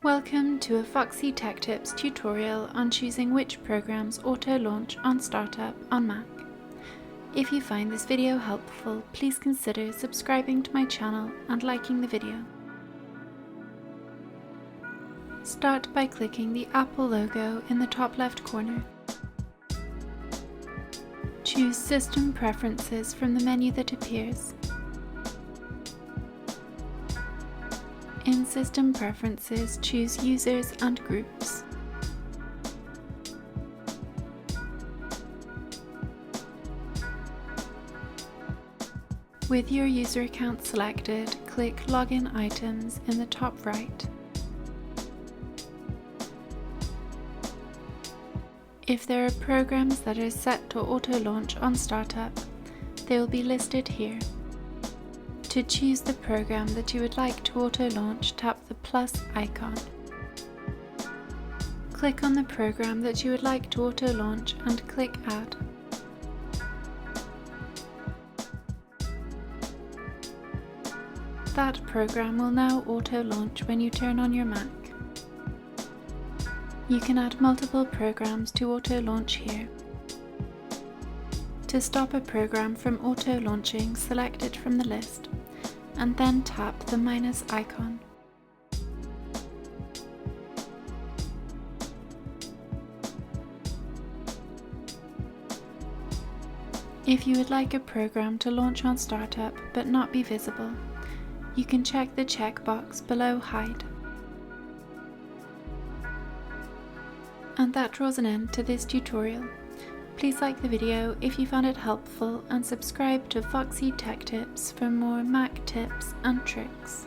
Welcome to a Foxy Tech Tips tutorial on choosing which programs auto-launch on startup on Mac. If you find this video helpful, please consider subscribing to my channel and liking the video. Start by clicking the Apple logo in the top left corner. Choose System Preferences from the menu that appears. In System Preferences, choose Users and Groups. With your user account selected, click Login Items in the top right. If there are programs that are set to auto-launch on startup, they will be listed here. To choose the program that you would like to auto-launch, tap the plus icon. Click on the program that you would like to auto-launch and click Add. That program will now auto-launch when you turn on your Mac. You can add multiple programs to auto-launch here. To stop a program from auto-launching, select it from the list, and then tap the minus icon. If you would like a program to launch on startup but not be visible, you can check the checkbox below Hide. And that draws an end to this tutorial. Please like the video if you found it helpful and subscribe to Foxy Tech Tips for more Mac tips and tricks.